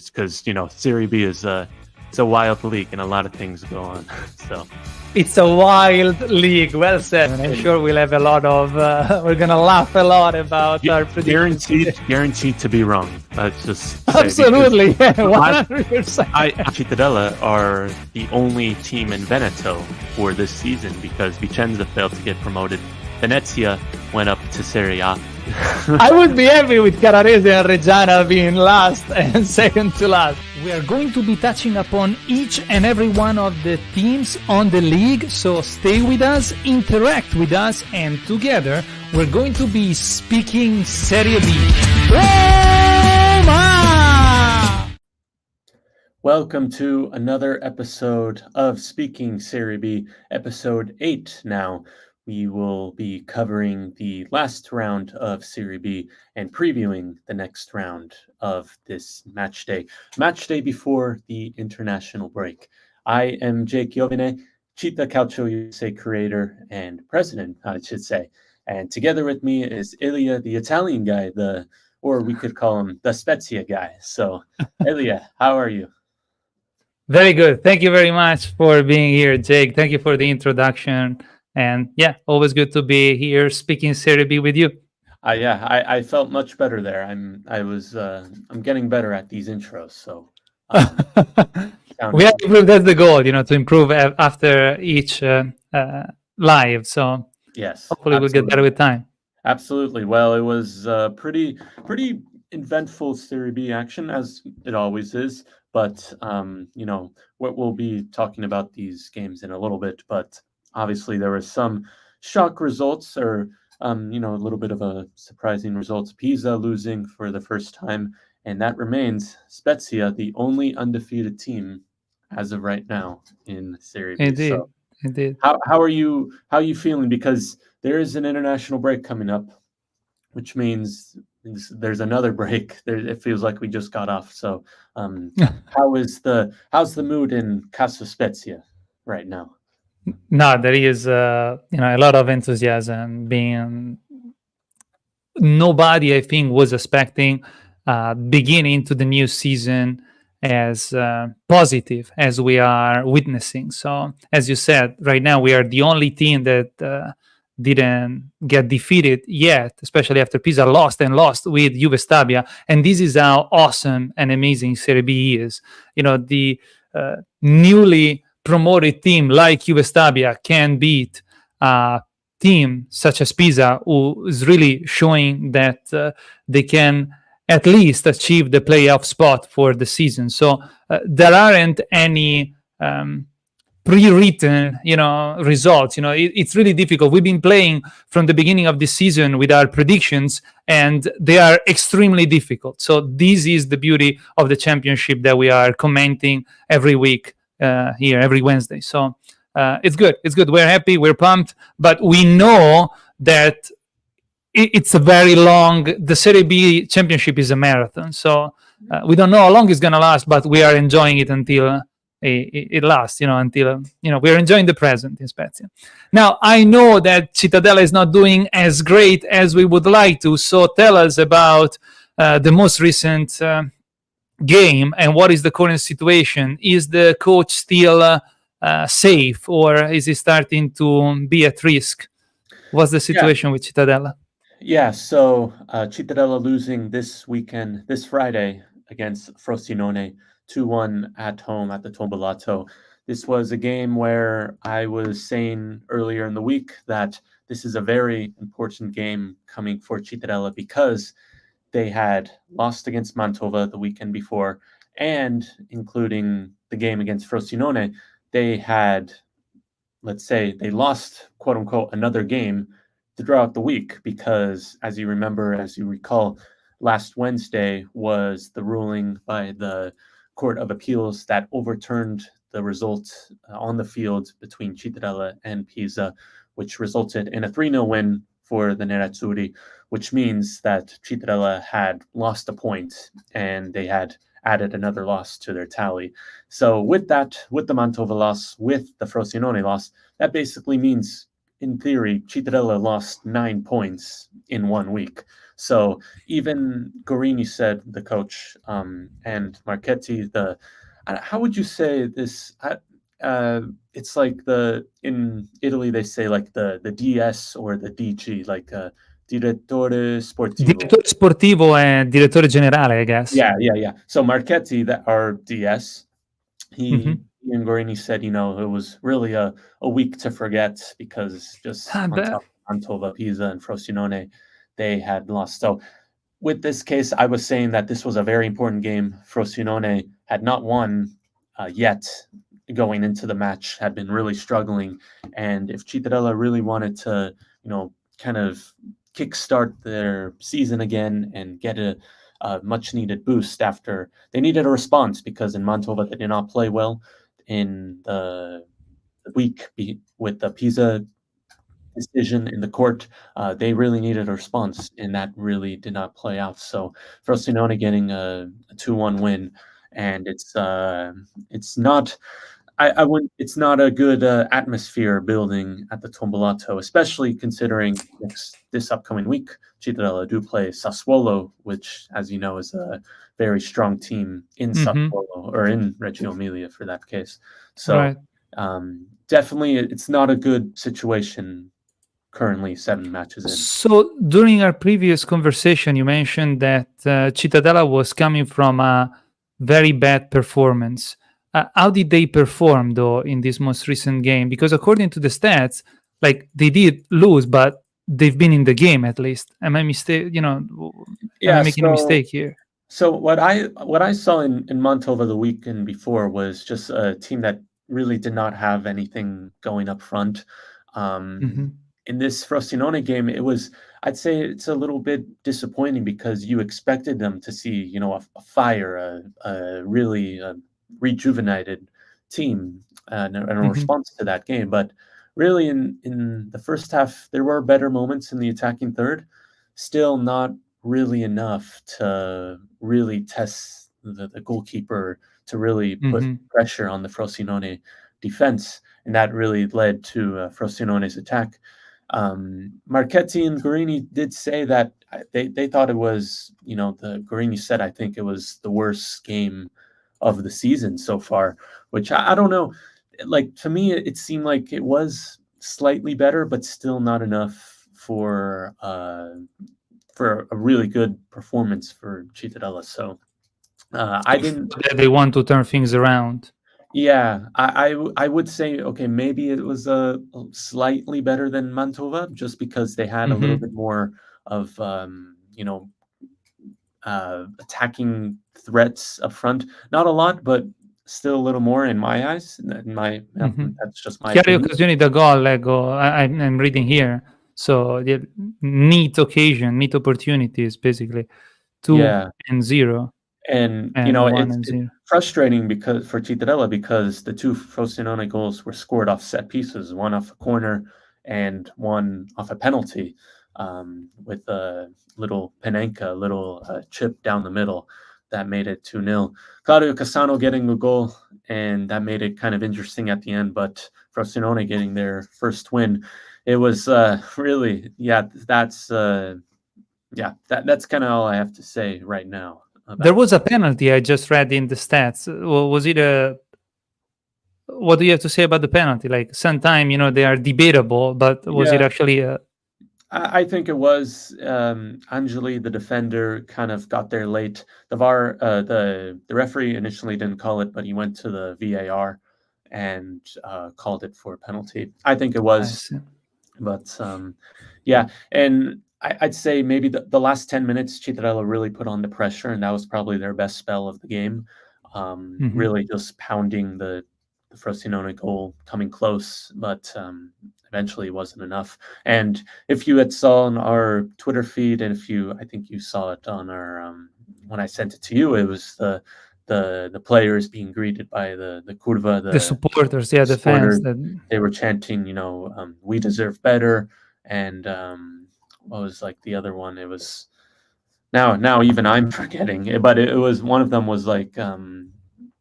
because Serie B is it's a wild league and a lot of things go on. So it's a wild league. Well said. And I'm sure we'll have a lot of. We're gonna laugh a lot about our predictions. Guaranteed to be wrong. Let's just absolutely 100%. Cittadella are the only team in Veneto for this season because Vicenza failed to get promoted. Venezia went up to Serie A. I would be happy with Carrarese and Reggiana being last and second to last. We are going to be touching upon each and every one of the teams on the league, so stay with us, interact with us, and together we're going to be speaking Serie B. Roma! Welcome to another episode of Speaking Serie B, episode 8 now. We will be covering the last round of Serie B and previewing the next round of this match day before the international break. I am Jake Jovine, Città Calcio USA creator and president, I should say. And together with me is Ilya, the Italian guy, or we could call him the Spezia guy. So, Ilya, how are you? Very good. Thank you very much for being here, Jake. Thank you for the introduction. And yeah, always good to be here speaking Serie B with you. I felt much better there. I'm getting better at these intros. So we have to improve. That's the goal, to improve after each live. So yes, hopefully we'll get better with time. Absolutely. Well, it was pretty eventful Serie B action, as it always is. But we'll be talking about these games in a little bit. But obviously, there were some shock results, or a little bit of a surprising results. Pisa losing for the first time, and that remains Spezia the only undefeated team as of right now in Serie B. Indeed. How are you feeling? Because there is an international break coming up, which means there's another break. It feels like we just got off. So, how's the mood in Casa Spezia right now? No, there is a lot of enthusiasm. Nobody, I think, was expecting beginning to the new season as positive as we are witnessing. So, as you said, right now we are the only team that didn't get defeated yet, especially after Pisa lost with Juve Stabia. And this is how awesome and amazing Serie B is. The newly promoted team like Juve Stabia can beat a team such as Pisa, who is really showing that they can at least achieve the playoff spot for the season. So there aren't any pre-written, results. It's really difficult. We've been playing from the beginning of the season with our predictions, and they are extremely difficult. So this is the beauty of the championship that we are commenting every week here, every Wednesday. So it's good. We're happy. We're pumped. But we know that it's a very long. The Serie B championship is a marathon. So we don't know how long it's going to last, but we are enjoying it until it lasts, until, we're enjoying the present in Spezia. Now, I know that Cittadella is not doing as great as we would like to, so tell us about the most recent game and what is the current situation. Is the coach still safe, or is he starting to be at risk? What's the situation with Cittadella? Yeah, so Cittadella losing this Friday against Frosinone, 2-1 at home at the Tombolato. This was a game where I was saying earlier in the week that this is a very important game coming for Cittadella because they had lost against Mantova the weekend before, and including the game against Frosinone, they had, let's say, they lost, quote unquote, another game throughout the week because, as you recall, last Wednesday was the ruling by the Court of Appeals that overturned the result on the field between Cittadella and Pisa, which resulted in a 3-0 win for the Nerazzurri, which means that Cittadella had lost a point and they had added another loss to their tally. So with the Mantova loss, with the Frosinone loss, that basically means in theory, Cittadella lost 9 points in 1 week. So even Gorini said, the coach, and Marchetti, how would you say this? It's like in Italy they say like the DS or the DG, like direttore sportivo. Direttore sportivo e direttore generale, I guess. Yeah. So Marchetti, that our DS, Hmm. he and Guarini said, it was really a week to forget because just Ah, on beh. top of Mantova, Pisa, and Frosinone, they had lost. So with this case, I was saying that this was a very important game. Frosinone had not won yet going into the match, had been really struggling. And if Cittadella really wanted to, kind of kickstart their season again and get a much needed boost after they needed a response, because in Mantova they did not play well in the week with the Pisa decision in the court. They really needed a response, and that really did not play out. So Frosinone getting a 2-1 win, and it's not. I wouldn't. It's not a good atmosphere building at the Tombolato, especially considering this upcoming week, Cittadella do play Sassuolo, which, as you know, is a very strong team in Hmm. Sassuolo, or in Reggio Emilia for that case. So Right. definitely, it's not a good situation currently 7 matches in. So during our previous conversation, you mentioned that Cittadella was coming from a very bad performance. How did they perform though in this most recent game? Because according to the stats, like they did lose, but they've been in the game at least. Am I mistake? Am I Yeah, making a mistake here? so what I saw in Mantova the weekend before was just a team that really did not have anything going up front. Um, Hmm. in this Frosinone game, I'd say it's a little bit disappointing because you expected them to see, a fire, a really rejuvenated team, and a Hmm. response to that game. But really, in the first half, there were better moments in the attacking third, still not really enough to really test the goalkeeper, to really put Hmm. pressure on the Frosinone defense, and that really led to Frosinone's attack. Marchetti and Guarini did say that they thought it was, the Guarini said, I think it was the worst game of the season so far, which I don't know. Like, to me, it seemed like it was slightly better, but still not enough for a really good performance for Cittadella. So I didn't. They want to turn things around. Yeah, I would say, okay, maybe it was slightly better than Mantova, just because they had a little Hmm. bit more of attacking threats up front. Not a lot, but still a little more in my eyes. Hmm. That's just my Chiare opinion. occasioni da gol, leggo. I'm reading here. So yeah, neat occasion, neat opportunities, basically. Two Yeah. and zero, And and one it's and zero. frustrating because for Cittadella, because the two Frosinone goals were scored off set pieces, one off a corner and one off a penalty, with a little Penenka, little chip down the middle that made it 2-0. Claudio Cassano getting the goal, and that made it kind of interesting at the end. But Frosinone getting their first win, it was really, that's kind of all I have to say right now There about. was a penalty I just read in the stats. Was it a? What do you have to say about the penalty? Like sometimes they are debatable, but was it Yeah, actually a? I think it was Angeli, the defender, kind of got there late. The VAR, the referee initially didn't call it, but he went to the VAR and called it for a penalty. I think it I was, see. but yeah, and I'd say maybe the last 10 minutes, Cittadella really put on the pressure, and that was probably their best spell of the game. Hmm. Really just pounding the Frosinone goal, coming close, but eventually it wasn't enough. And if you had saw on our Twitter feed, and I think you saw it on our when I sent it to you, it was the players being greeted by the curva, The the supporters, yeah, the fans. supporters. That They were chanting, "We deserve better," and what was like the other one? It was now even I'm forgetting it, but it was one of them was like,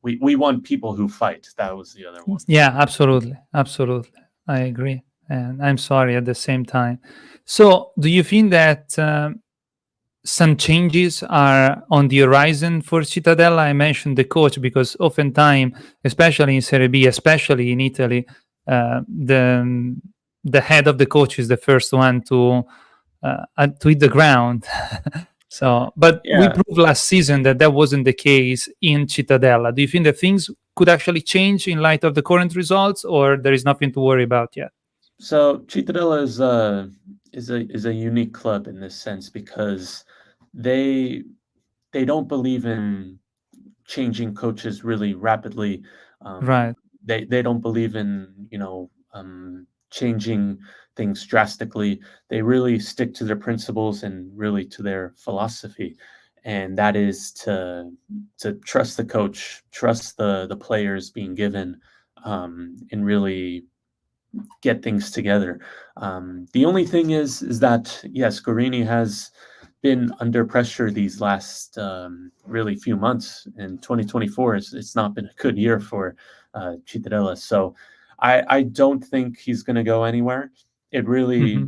we want people who fight. That was the other one. yeah, absolutely, absolutely. I agree. and I'm sorry at the same time. So, do you think that some changes are on the horizon for Cittadella? I mentioned the coach because oftentimes, especially in Serie B, especially in Italy, the head of the coach is the first one to hit the ground. So, but we Yeah. proved last season that that wasn't the case in Cittadella. Do you think that things could actually change in light of the current results, or there is nothing to worry about yet? So Cittadella is a unique club in this sense because they they don't believe in changing coaches really rapidly. Um, Right, they don't believe in changing things drastically. They really stick to their principles and really to their philosophy, and that is to trust the coach, trust the players being given, and really get things together. The only thing is that yes, Guarini has been under pressure these last really few months. In 2024, it's not been a good year for Cittadella. So I don't think he's going to go anywhere. It really hmm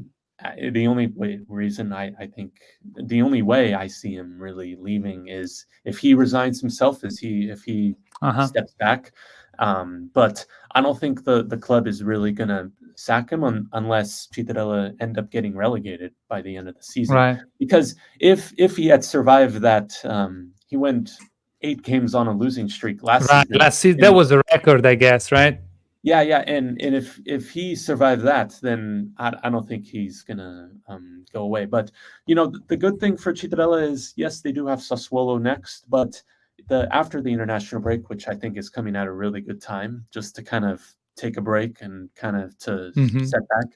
the only reason I think the only way I see him really leaving is if he resigns himself, is he if he uh-huh. steps back. But I don't think the club is really going to sack him unless Cittadella end up getting relegated by the end of the season. Right, Because if he had survived that, he went 8 games on a losing streak last right. season, Last season that and was a record, I guess. Right. yeah, yeah, and if he survived that, then I don't think he's gonna go away. But the good thing for Cittadella is yes, they do have Sassuolo next, but after the international break, which I think is coming at a really good time, just to kind of take a break and kind of to hmm set back.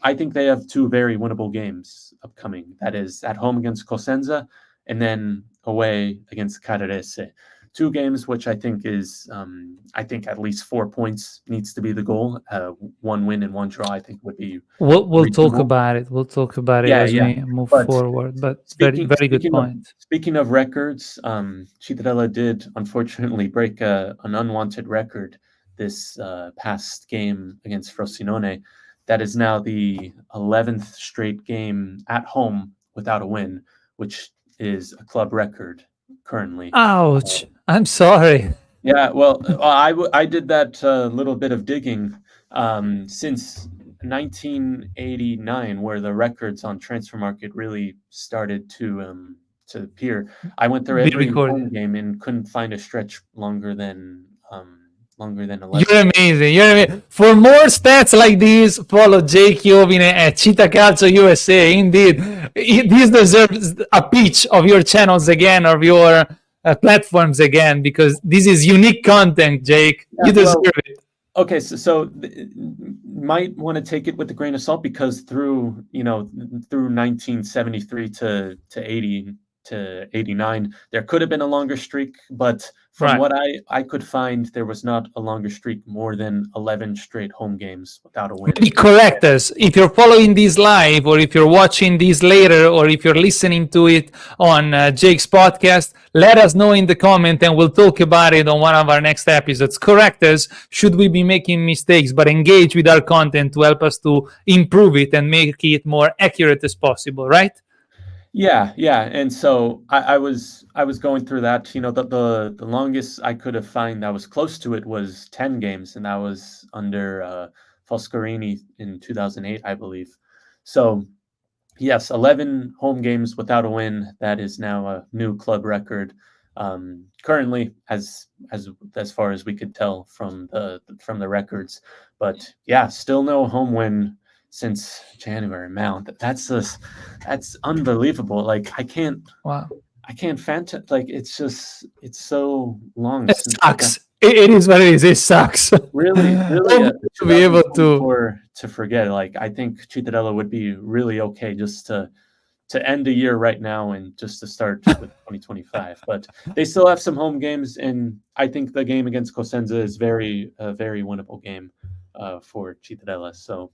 I think they have two very winnable games upcoming. That is at home against Cosenza and then away against Carrarese. Two games which I think is, I think at least 4 points needs to be the goal. One win and one draw, I think, would be We'll talk reasonable. about it. We'll talk about it Yeah, as yeah. we move But forward. But very speaking very good speaking of point. speaking of records, Cittadella did unfortunately break an unwanted record this past game against Frosinone. That is now the 11th straight game at home without a win, which is a club record currently. Ouch! I'm sorry. Yeah, well, I did that little bit of digging since 1989, where the records on Transfer Market really started to appear. I went through Be every home recorded. game and couldn't find a stretch longer than You're 11. amazing. You're amazing. For more stats like these, follow Jake Iovine at Cheetah Calcio USA. Indeed, this deserves a pitch of your channels again, of your platforms again, because this is unique content, Jake. Yeah, You deserve well, it. okay, so might want to take it with a grain of salt because through 1973 to 80 to 89, there could have been a longer streak, but from Right. what I could find, there was not a longer streak more than 11 straight home games without a win. Maybe correct us if you're following this live, or if you're watching this later, or if you're listening to it on Jake's podcast. Let us know in the comment and we'll talk about it on one of our next episodes. Correct us should we be making mistakes, but engage with our content to help us to improve it and make it more accurate as possible, right? Yeah, yeah, and so I was going through that. The longest I could have find that was close to it was 10 games, and that was under Foscarini in 2008, I believe. So yes, 11 home games without a win. That is now a new club record. Currently, as far as we could tell from the records, but yeah, still no home win since January. Man, that's unbelievable. Like Wow. I can't phantom. Like it's so long It since I got sucks. It is what it is. It sucks. really Hopefully to be able to. 2024 to forget. Like I think Cittadella would be really okay just to end the year right now and just to start with 2025. But they still have some home games, and I think the game against Cosenza is a very winnable game for Cittadella. So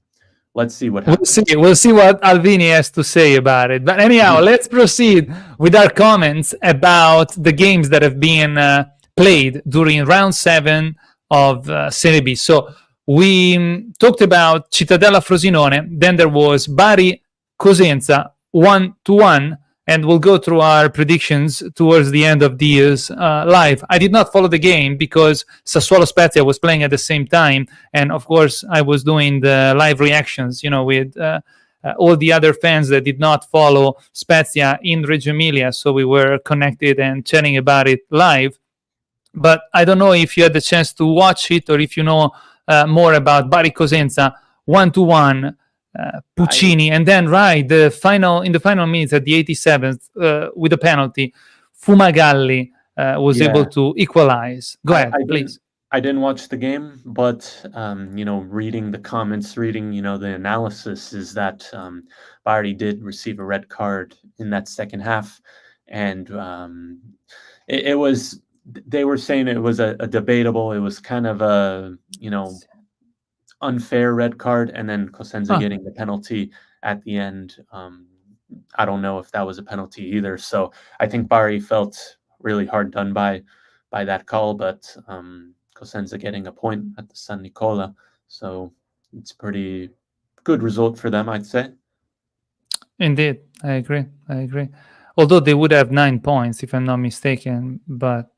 let's see what We'll happens. see. We'll see what Alvini has to say about it. But anyhow, Mhm. let's proceed with our comments about the games that have been played during round 7 of Serie B. So we talked about Cittadella Frosinone. Then there was Bari Cosenza 1-1, and we'll go through our predictions towards the end of this live. I did not follow the game because Sassuolo Spezia was playing at the same time, and of course I was doing the live reactions, with all the other fans that did not follow Spezia in Reggio Emilia, so we were connected and chatting about it live. But I don't know if you had the chance to watch it or if you know more about Bari Cosenza 1-1. Puccini, and then in the final minutes at the 87th with a penalty, Fumagalli was able to equalize. Go ahead, please. I didn't watch the game, but reading the comments, reading the analysis is that Bari did receive a red card in that second half, and it was, they were saying it was a debatable, it was kind of a unfair red card, and then Cosenza getting the penalty at the end. I don't know if that was a penalty either. So I think Bari felt really hard done by that call, but Cosenza getting a point at the San Nicola. So it's a pretty good result for them, I'd say. Indeed, I agree. Although they would have 9 points, if I'm not mistaken, but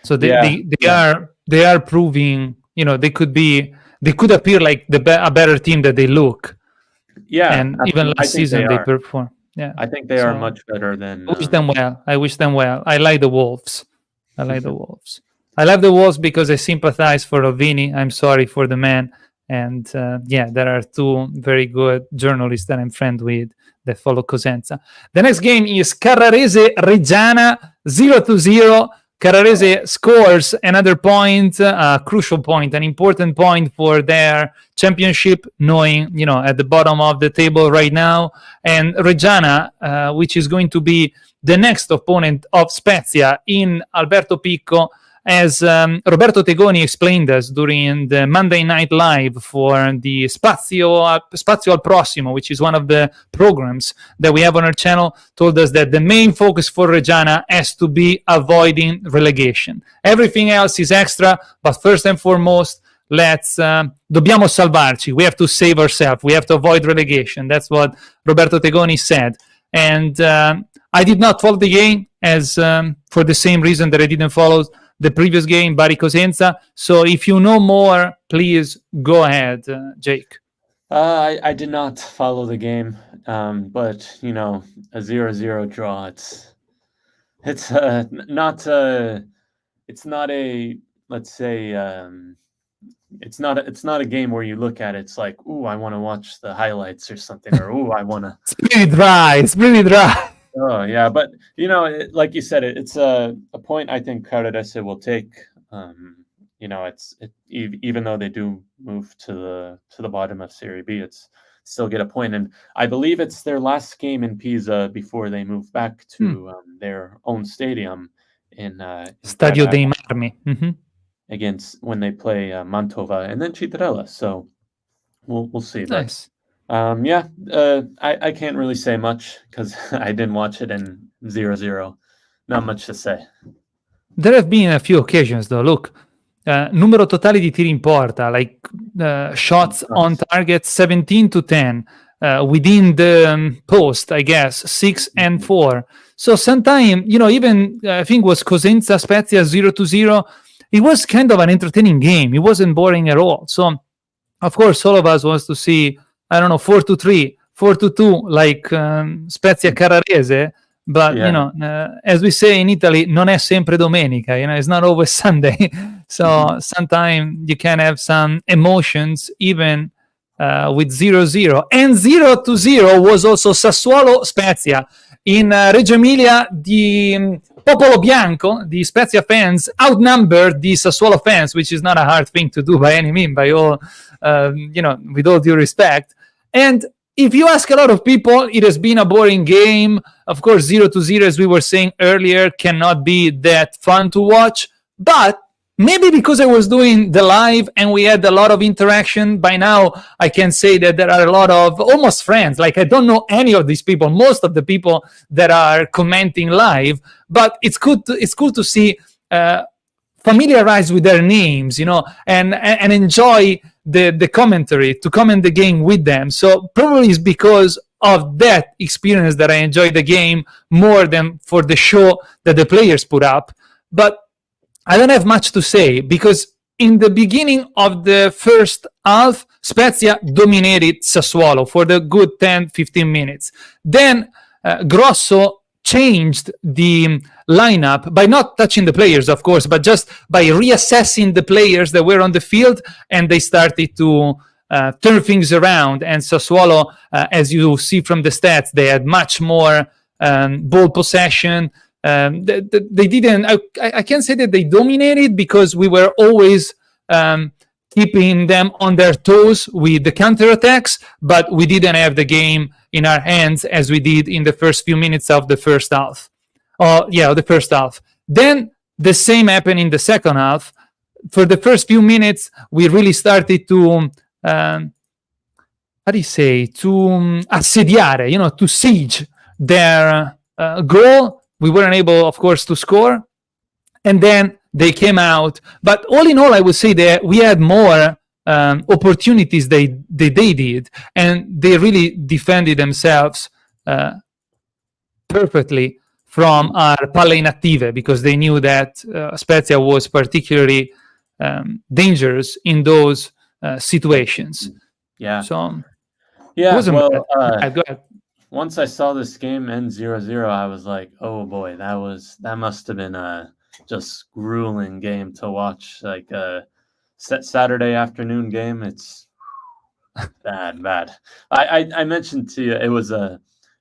so they are proving, they could appear like a better team that they look. Yeah, and even last season they performed. Yeah, I think they are much better than. I wish them well. I like the Wolves. I like the Wolves because I sympathize for Rovini. I'm sorry for the man. And there are two very good journalists that I'm friends with that follow Cosenza. The next game is Carrarese Reggiana 0-0. Carrarese scores another point, a crucial point, an important point for their championship, knowing, at the bottom of the table right now. And Reggiana, which is going to be the next opponent of Spezia in Alberto Picco, as Roberto Tegoni explained us during the Monday Night Live for the Spazio al Prossimo, which is one of the programs that we have on our channel, told us that the main focus for Reggiana has to be avoiding relegation. Everything else is extra, but first and foremost, dobbiamo salvarci. We have to save ourselves. We have to avoid relegation. That's what Roberto Tegoni said. And I did not follow the game as for the same reason that I didn't follow the previous game, Bari Cosenza. So if you know more, please go ahead, Jake. I did not follow the game, but a 0-0 draw. It's not a, let's say, it's not a game where you look at it, it's like, ooh, I want to watch the highlights or something, or ooh, I want to. It's pretty dry. Oh yeah, but like you said, it's a point I think Carrarese will take. Even though they do move to the bottom of Serie B, it's still get a point, and I believe it's their last game in Pisa before they move back to their own stadium in Stadio dei Marmi against when they play Mantova and then Cittadella. So we'll see. Nice. I can't really say much because I didn't watch it in 0-0. Not much to say. There have been a few occasions though. Look, numero totale di tiri in porta, like shots on target 17-10, within the post, I guess 6-4. So sometimes, even I think it was Cosenza Spezia 0-0. It was kind of an entertaining game. It wasn't boring at all. So of course, all of us wants to see, I don't know, 4-3, 4-2, like Spezia Carrarese. But, as we say in Italy, non è sempre domenica, it's not always Sunday. So sometimes you can have some emotions, even with 0-0. And 0-0 was also Sassuolo Spezia. In Reggio Emilia, the Popolo Bianco, the Spezia fans, outnumbered the Sassuolo fans, which is not a hard thing to do by any means, by all, with all due respect. And if you ask a lot of people, it has been a boring game. Of course, 0-0, as we were saying earlier, cannot be that fun to watch. But maybe because I was doing the live and we had a lot of interaction, by now I can say that there are a lot of almost friends. Like, I don't know any of these people, most of the people that are commenting live, but it's cool to see familiarize with their names, and enjoy the commentary, to comment the game with them. So probably it's because of that experience that I enjoy the game more than for the show that the players put up. But I don't have much to say because in the beginning of the first half, Spezia dominated Sassuolo for the good 10-15 minutes. Then Grosso changed the lineup by not touching the players, of course, but just by reassessing the players that were on the field, and they started to turn things around. And Sassuolo, as you see from the stats, they had much more ball possession. They didn't. I can't say that they dominated because we were always keeping them on their toes with the counterattacks, but we didn't have the game in our hands as we did in the first few minutes of the first half. The first half. Then the same happened in the second half. For the first few minutes, we really started to assediare, to siege their goal. We weren't able, of course, to score. And then they came out. But all in all, I would say that we had more opportunities they did. And they really defended themselves perfectly from our palle inattive, because they knew that Spezia was particularly dangerous in those situations. Yeah. So, yeah. Well, go ahead. Once I saw this game end 0-0, I was like, "Oh boy, that must have been a just grueling game to watch." Like a Saturday afternoon game, it's bad. I mentioned to you it was a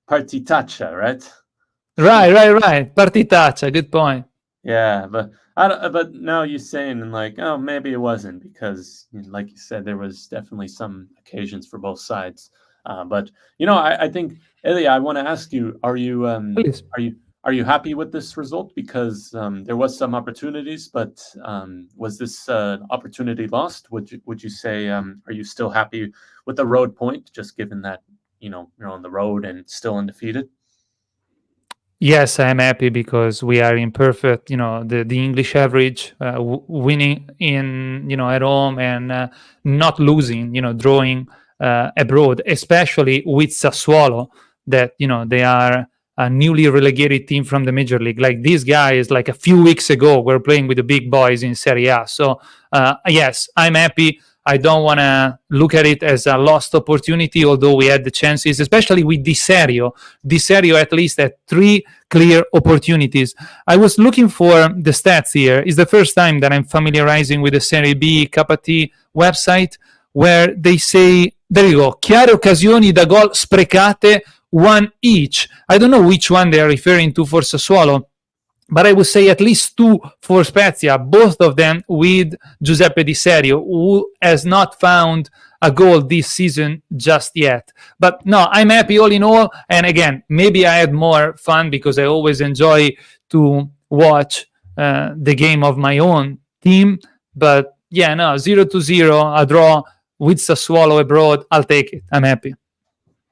partitaccia, right? Right. Partitaccia. Good point. Yeah, but now you're saying like, oh, maybe it wasn't, because like you said, there was definitely some occasions for both sides. But I think, Elia, I want to ask you: Are you Please. are you happy with this result? Because there was some opportunities, but was this opportunity lost? Would you say are you still happy with the road point, just given that you're on the road and still undefeated? Yes, I am happy because we are in perfect, the English average, winning in, at home, and not losing, drawing abroad, especially with Sassuolo, that, they are a newly relegated team from the Major League. Like these guys, like a few weeks ago, were playing with the big boys in Serie A. So, yes, I'm happy. I don't want to look at it as a lost opportunity, although we had the chances, especially with Di Serio. Di Serio at least had 3 clear opportunities. I was looking for the stats here. It's the first time that I'm familiarizing with the Serie B K website, where they say, there you go, chiare occasioni da gol sprecate, 1 each. I don't know which one they are referring to for Sassuolo, but I would say at least 2 for Spezia, both of them with Giuseppe Di Serio, who has not found a goal this season just yet. But no, I'm happy all in all. And again, maybe I had more fun because I always enjoy to watch the game of my own team. But yeah, no, 0-0, a draw with Sassuolo abroad, I'll take it. I'm happy.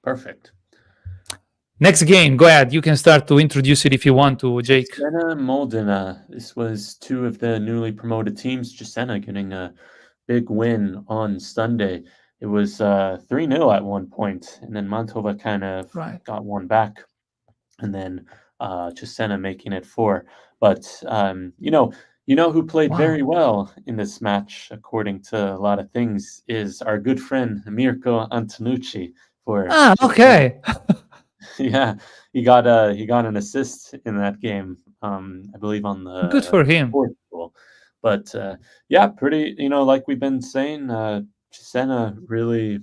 Perfect. Next game, go ahead. You can start to introduce it if you want to, Jake. Cesena Modena. This was 2 of the newly promoted teams. Cesena getting a big win on Sunday. It was 3-0 at one point, and then Mantova kind of got one back, and then Cesena making it 4. But who played very well in this match, according to a lot of things, is our good friend Mirko Antonucci. Okay. Yeah, he got an assist in that game. I believe on the good for him. Fourth goal. But pretty. Like we've been saying, Cesena really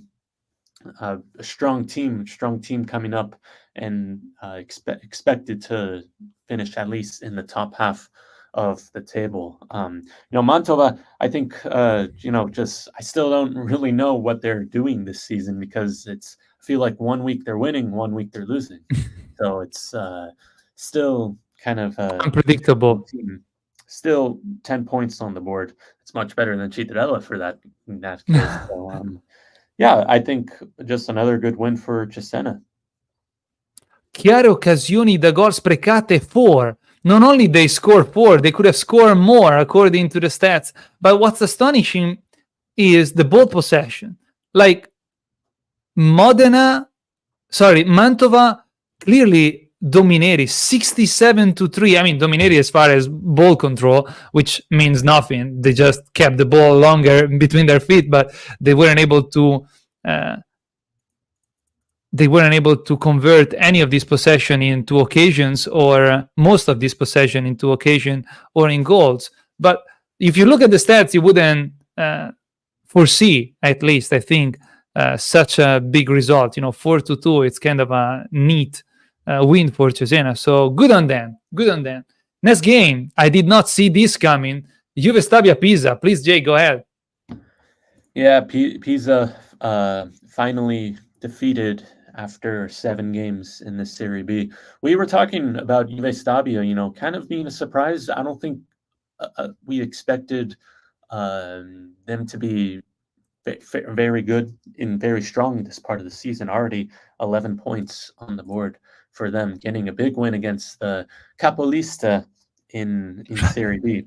a strong team coming up, and expected to finish at least in the top half of the table. Mantova, I think, I still don't really know what they're doing this season, because I feel like 1 week they're winning, 1 week they're losing. So it's still kind of unpredictable team. Still 10 points on the board. It's much better than Cittadella for that in that case. So, I think just another good win for Cesena. Chiare occasioni da gol sprecate 4. Not only they scored 4, they could have scored more according to the stats. But what's astonishing is the ball possession. Like Mantova clearly dominated 67-3. I mean, dominated as far as ball control, which means nothing. They just kept the ball longer between their feet, but they weren't able to. They weren't able to convert any of this possession into occasions, or most of this possession into occasion or in goals. But if you look at the stats, you wouldn't foresee, at least I think, such a big result. 4-2. It's kind of a neat win for Cesena. So good on them. Good on them. Next game, I did not see this coming. Juve Stabia Pisa. Please, Jay, go ahead. Yeah, Pisa finally defeated after 7 games in the Serie B. We were talking about Juve Stabia, kind of being a surprise. I don't think we expected them to be very good and very strong this part of the season. Already 11 points on the board for them, getting a big win against the Capolista in Serie B.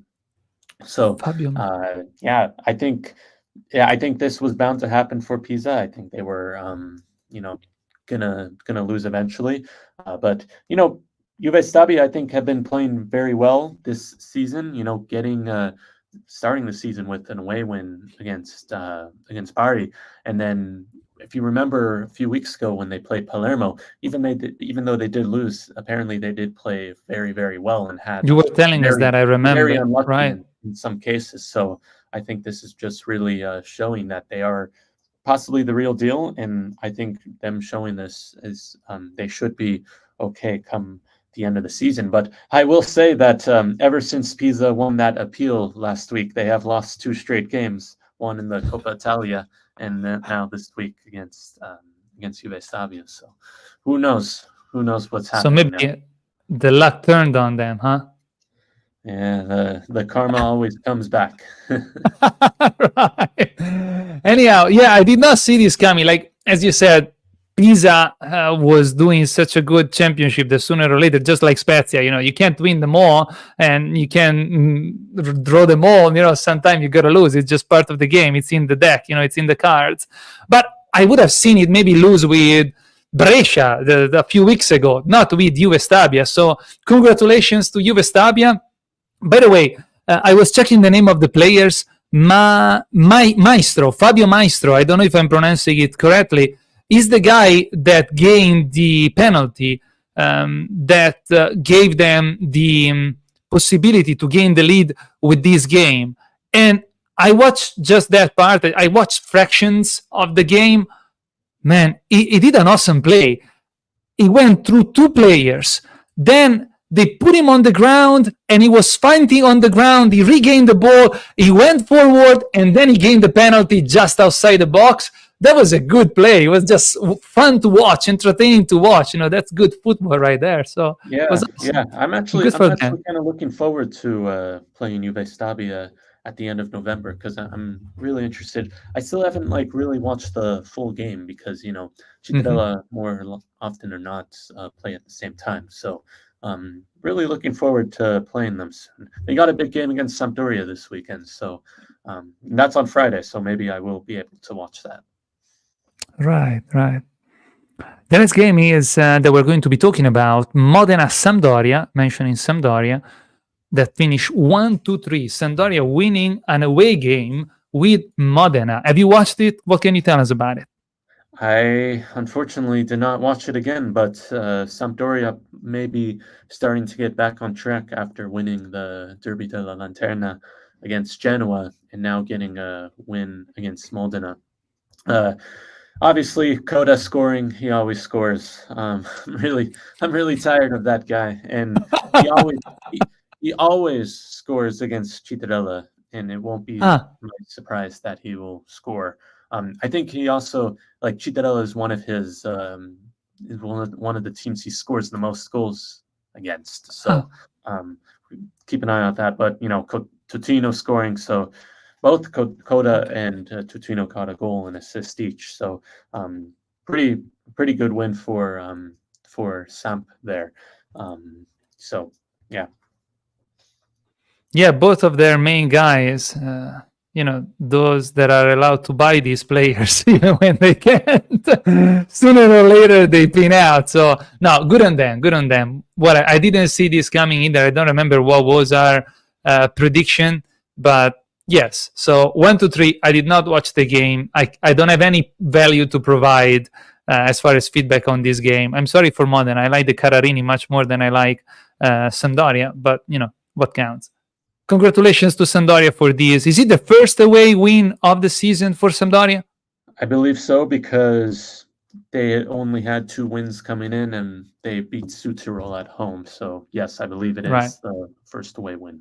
So, I think this was bound to happen for Pisa. I think they were, gonna lose eventually. But Juve Stabia, I think, have been playing very well this season. Getting starting the season with an away win against Bari, and then if you remember a few weeks ago when they played Palermo, even though they did lose, apparently they did play very, very well and had. You were telling us that, I remember. Very unlucky, right? In some cases. So I think this is just really showing that they are possibly the real deal, and I think them showing this is they should be okay come the end of the season. But I will say that ever since Pisa won that appeal last week, they have lost 2 straight games, one in the Coppa Italia and now this week against Juve Stabia. So who knows what's happening. So maybe now. The luck turned on them, huh? Yeah, the karma always comes back. Right. Anyhow, yeah, I did not see this coming. Like, as you said, Pisa was doing such a good championship that sooner or later, just like Spezia, you can't win them all and you can draw them all. Sometimes you got to lose. It's just part of the game. It's in the deck, it's in the cards. But I would have seen it maybe lose with Brescia a few weeks ago, not with Juve Stabia. So congratulations to Juve Stabia. By the way, I was checking the name of the players. Maestro, Fabio Maestro, I don't know if I'm pronouncing it correctly, is the guy that gained the penalty that gave them the possibility to gain the lead with this game. And I watched just that part. I watched fractions of the game. Man, he did an awesome play. He went through 2 players. Then they put him on the ground and he was fighting on the ground. He regained the ball. He went forward and then he gained the penalty just outside the box. That was a good play. It was just fun to watch, entertaining to watch. That's good football right there. So yeah, awesome. Yeah. I'm actually kind of looking forward to playing Juve Stabia at the end of November because I'm really interested. I still haven't really watched the full game because Cittadella more often or not play at the same time. So really looking forward to playing them soon. They got a big game against Sampdoria this weekend, so that's on Friday. So maybe I will be able to watch that. Right. The next game is that we're going to be talking about Modena Sampdoria, mentioning Sampdoria, that finished 1-2-3. Sampdoria winning an away game with Modena. Have you watched it? What can you tell us about it? I unfortunately did not watch it again, but Sampdoria may be starting to get back on track after winning the Derby della Lanterna against Genoa and now getting a win against Modena. Obviously, Coda scoring, he always scores. I'm really tired of that guy, and he always scores against Cittadella, and it won't be my surprise that he will score. I think he also Cittadella is one of his is one of the teams he scores the most goals against. So keep an eye on that. But Tutino scoring, so both Coda and Tutino caught a goal and assist each. So pretty good win for Samp there. So yeah. Yeah, both of their main guys those that are allowed to buy these players, even when they can't, sooner or later they pin out. So no, good on them. Good on them. Well, I didn't see this coming either. I don't remember what was our prediction, but yes. So 1, 2, 3. I did not watch the game. I don't have any value to provide as far as feedback on this game. I'm sorry for Modena. I like the Cararini much more than I like Sampdoria, but what counts. Congratulations to Sampdoria for this. Is it the first away win of the season for Sampdoria? I believe so, because they only had 2 wins coming in and they beat Südtirol at home. So yes, I believe it is the first away win.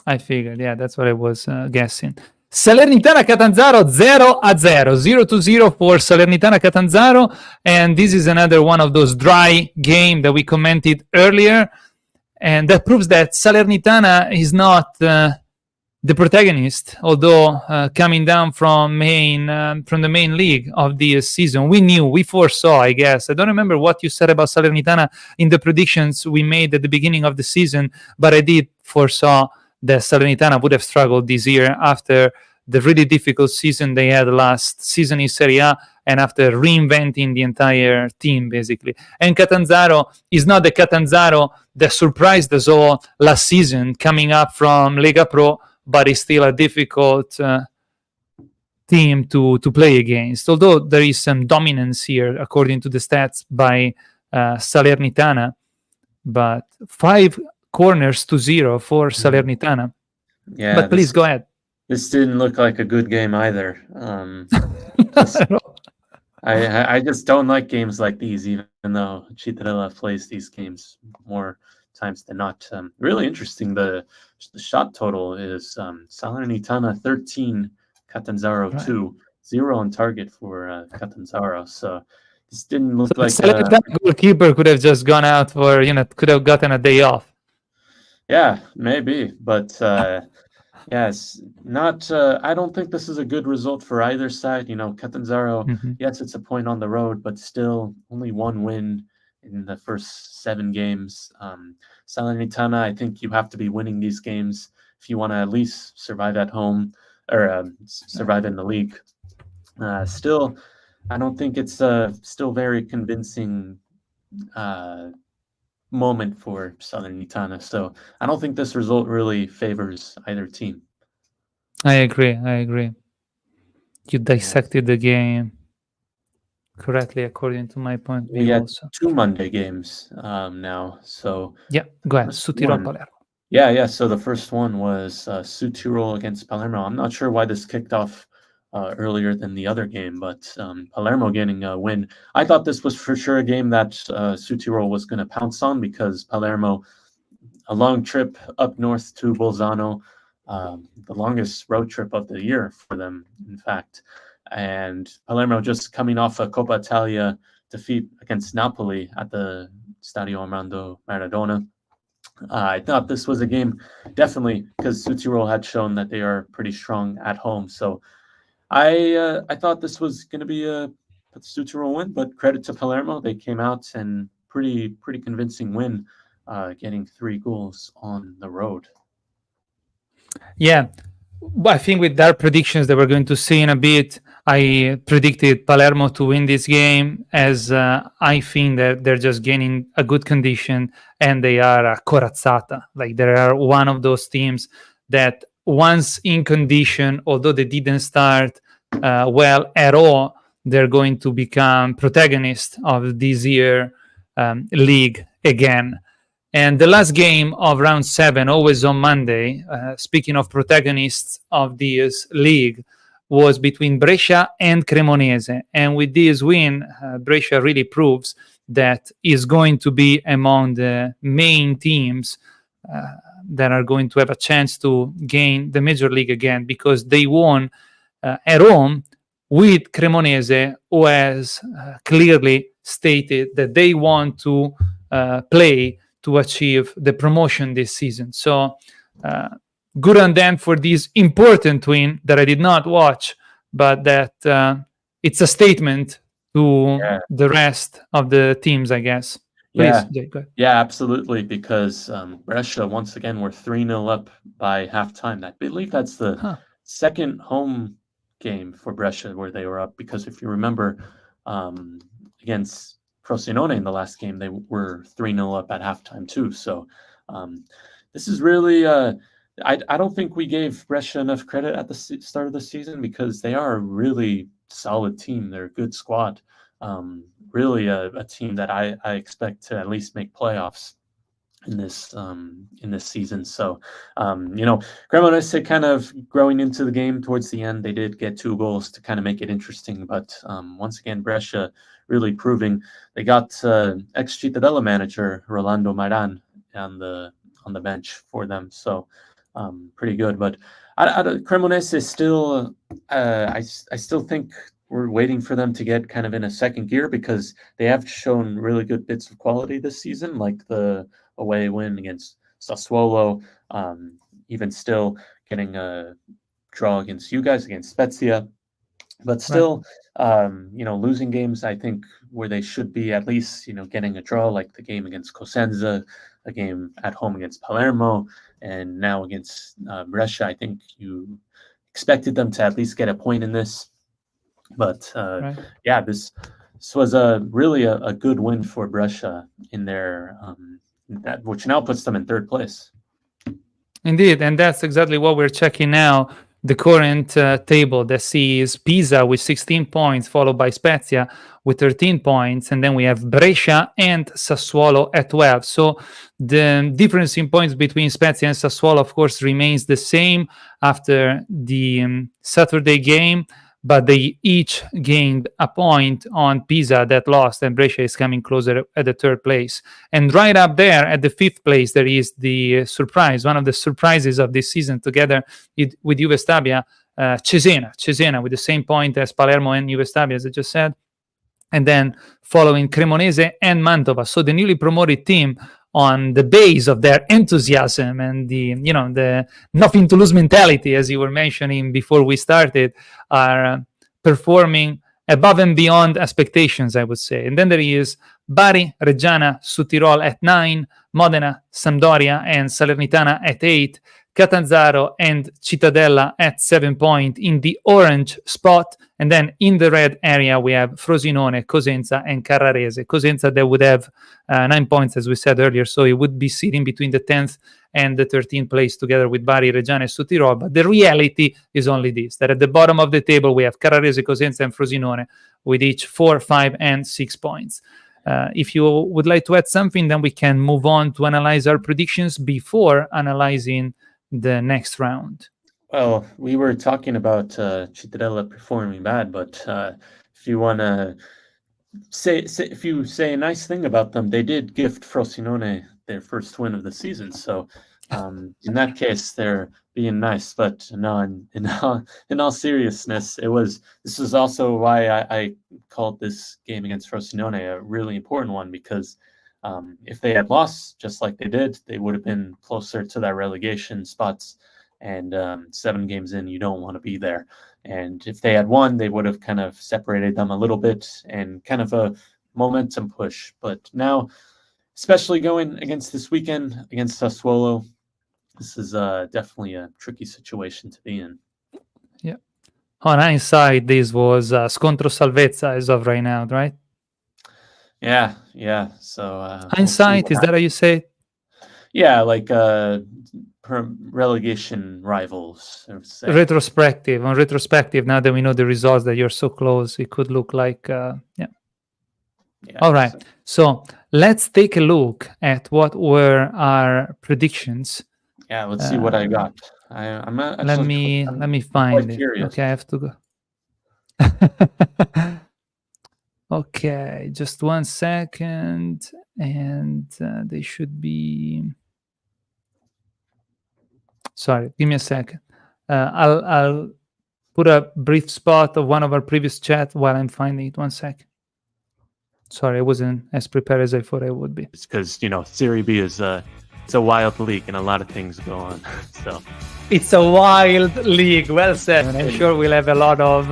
I figured, yeah, that's what I was guessing. Salernitana Catanzaro 0-0, 0-0 for Salernitana Catanzaro, and this is another one of those dry games that we commented earlier. And that proves that Salernitana is not the protagonist, although coming down from the main league of this season. We foresaw, I guess. I don't remember what you said about Salernitana in the predictions we made at the beginning of the season, but I did foresaw that Salernitana would have struggled this year after the really difficult season they had last season in Serie A, and after reinventing the entire team, basically. And Catanzaro is not the Catanzaro that surprised us all last season, coming up from Lega Pro, but is still a difficult team to play against. Although there is some dominance here, according to the stats, by Salernitana. But 5 corners to 0 for Salernitana. Yeah, but please go ahead. This didn't look like a good game either. I just don't like games like these, even though Cittadella plays these games more times than not. Really interesting. The shot total is Salernitana 13, Catanzaro 2, 0 on target for Catanzaro. So this didn't look like Salernitana goalkeeper could have just gone out for could have gotten a day off. Yeah, maybe, but yes, not. I don't think this is a good result for either side. Catanzaro, yes, it's a point on the road, but still only 1 win in the first 7 games. Salernitana, I think you have to be winning these games if you want to at least survive at home or survive in the league. Still, I don't think it's still very convincing moment for Salernitana. So I don't think this result really favors either team. I agree. You dissected the game correctly, according to my point of view. We had also 2 Monday games now. So yeah, go ahead. Südtirol Palermo. Yeah. So the first one was Südtirol against Palermo. I'm not sure why this kicked off earlier than the other game, but Palermo getting a win. I thought this was for sure a game that Südtirol was going to pounce on, because Palermo, a long trip up north to Bolzano, the longest road trip of the year for them, in fact. And Palermo just coming off a Coppa Italia defeat against Napoli at the Stadio Armando Maradona. I thought this was a game, definitely, because Südtirol had shown that they are pretty strong at home. So I thought this was going to be a Südtirol win, but credit to Palermo. They came out and pretty convincing win, getting 3 goals on the road. Yeah, I think with their predictions that we're going to see in a bit, I predicted Palermo to win this game, as I think that they're just gaining a good condition and they are a corazzata. Like, they are one of those teams that once in condition, although they didn't start well at all, they're going to become protagonists of this year league again. And the last game of round 7, always on Monday, speaking of protagonists of this league, was between Brescia and Cremonese. And with this win, Brescia really proves that is going to be among the main teams that are going to have a chance to gain the Major League again, because they won at home with Cremonese, who has clearly stated that they want to play to achieve the promotion this season. So good on them for this important win that I did not watch, but that it's a statement to the rest of the teams, I guess. Please, Jay, go ahead. Yeah, absolutely, because Brescia, once again, were 3-0 up by halftime. I believe that's the second home game for Brescia where they were up, because if you remember, against Frosinone in the last game, they were 3-0 up at halftime too. So this is really I don't think we gave Brescia enough credit at the start of the season, because they are a really solid team. They're a good squad. Really a team that I expect to at least make playoffs in this season. So Cremonese kind of growing into the game towards the end. They did get 2 goals to kind of make it interesting, but once again Brescia really proving. They got ex-Cittadella manager Rolando Maran on the bench for them, so pretty good. But Cremonese is still I still think we're waiting for them to get kind of in a second gear, because they have shown really good bits of quality this season, like the away win against Sassuolo, even still getting a draw against you guys, against Spezia. But still, losing games, I think, where they should be at least, getting a draw, like the game against Cosenza, a game at home against Palermo, and now against Brescia. I think you expected them to at least get a point in this. But yeah, this was really a good win for Brescia in their which now puts them in 3rd place. Indeed, and that's exactly what we're checking now. The current table that sees Pisa with 16 points, followed by Spezia with 13 points, and then we have Brescia and Sassuolo at 12. So the difference in points between Spezia and Sassuolo, of course, remains the same after the Saturday game, but they each gained a point on Pisa that lost, and Brescia is coming closer at the 3rd place. And right up there at the 5th place, there is the surprise, one of the surprises of this season, together with Juve Stabia, Cesena with the same point as Palermo and Juve Stabia, as I just said. And then following Cremonese and Mantova. So the newly promoted team, on the base of their enthusiasm and the nothing to lose mentality, as you were mentioning before we started, are performing above and beyond expectations, I would say. And then there is Bari, Reggiana, Südtirol at 9, Modena, Sampdoria, and Salernitana at 8, Catanzaro and Cittadella at 7 points in the orange spot. And then in the red area, we have Frosinone, Cosenza, and Carrarese. Cosenza, that would have 9 points, as we said earlier, so it would be sitting between the 10th and the 13th place together with Bari, Reggiana, and Südtirol. But the reality is only this, that at the bottom of the table, we have Carrarese, Cosenza, and Frosinone with each 4, 5, and 6 points. If you would like to add something, then we can move on to analyze our predictions before analyzing the next round. Well, we were talking about Cittadella performing bad, but if you want to say a nice thing about them, they did gift Frosinone their first win of the season. So in that case, they're being nice. But no, in all seriousness, this was also why I called this game against Frosinone a really important one, because if they had lost just like they did, they would have been closer to that relegation spots. And 7 games in, you don't want to be there. And if they had won, they would have kind of separated them a little bit and kind of a momentum push. But now, especially going against this weekend against Sassuolo, this is definitely a tricky situation to be in. Yeah. On hindsight, this was scontro salvezza as of right now, right? Yeah. So hindsight, is that how you say it? Yeah, like relegation rivals. Retrospective. On retrospective, now that we know the results, that you're so close, it could look like, yeah. All right. So let's take a look at what were our predictions. Yeah, let's see what I got. I'm not. Let me find it. Curious. Okay, I have to go. Okay, just 1 second, and they should be. Sorry, give me a second. I'll put a brief spot of one of our previous chat while I'm finding it. 1 second. Sorry, I wasn't as prepared as I thought I would be. It's because Serie B is it's a wild league and a lot of things go on. So It's a wild league. Well said. And I'm sure we'll have a lot of.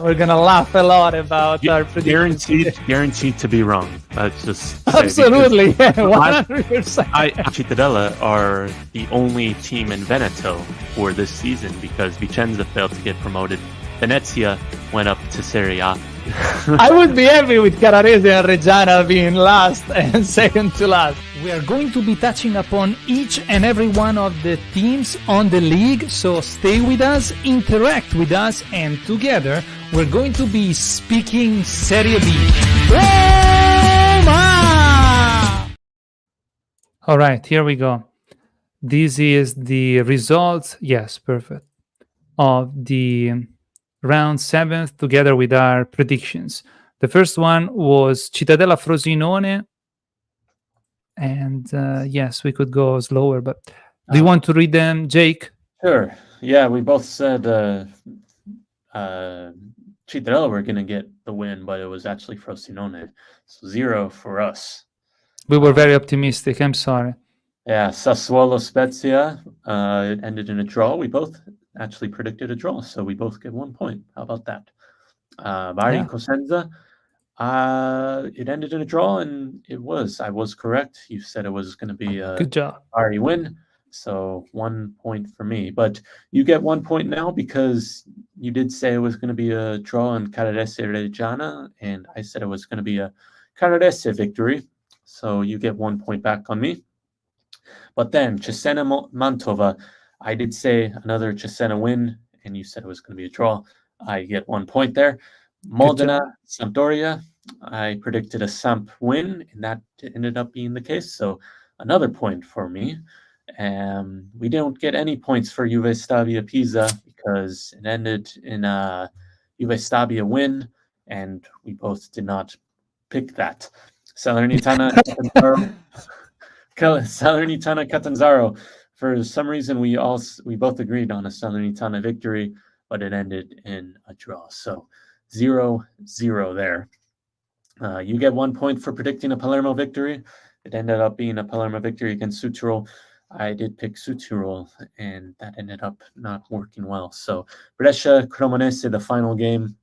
We're gonna laugh a lot about our predictions. guaranteed to be wrong. Let's just say, Absolutely, 100%. Cittadella are the only team in Veneto for this season because Vicenza failed to get promoted. Venezia went up to Serie A. I would be happy with Carrarese and Reggiana being last and second to last. We are going to be touching upon each and every one of the teams on the league, so stay with us, interact with us, and together we're going to be speaking Serie B. Roma! All right, here we go. This is the result, yes, perfect, of the round 7th together with our predictions. The first one was Cittadella Frosinone. And yes, we could go slower, but do you want to read them, Jake? Sure. Yeah, we both said Cittadella were going to get the win, but it was actually Frosinone. So 0 for us. We were very optimistic. I'm sorry. Yeah, Sassuolo Spezia, it ended in a draw. We both actually predicted a draw, so we both get 1 point. How about that? Bari Cosenza, it ended in a draw, and I was correct. You said it was going to be a good job. Bari win, so 1 point for me. But you get 1 point now because you did say it was going to be a draw in Carrarese Reggiana, and I said it was going to be a Carrarese victory. So you get 1 point back on me. But then Cesena Mantova, I did say another Cesena win, and you said it was going to be a draw. I get 1 point there. Modena, Sampdoria, I predicted a Samp win, and that ended up being the case. So another point for me. We don't get any points for Juve Stabia Pisa because it ended in a Juve Stabia win, and we both did not pick that. Salernitana Catanzaro. For some reason, we both agreed on a Salernitana victory, but it ended in a draw. So 0-0 there. You get 1 point for predicting a Palermo victory. It ended up being a Palermo victory against Südtirol. I did pick Südtirol, and that ended up not working well. So Brescia Cremonese, the final game.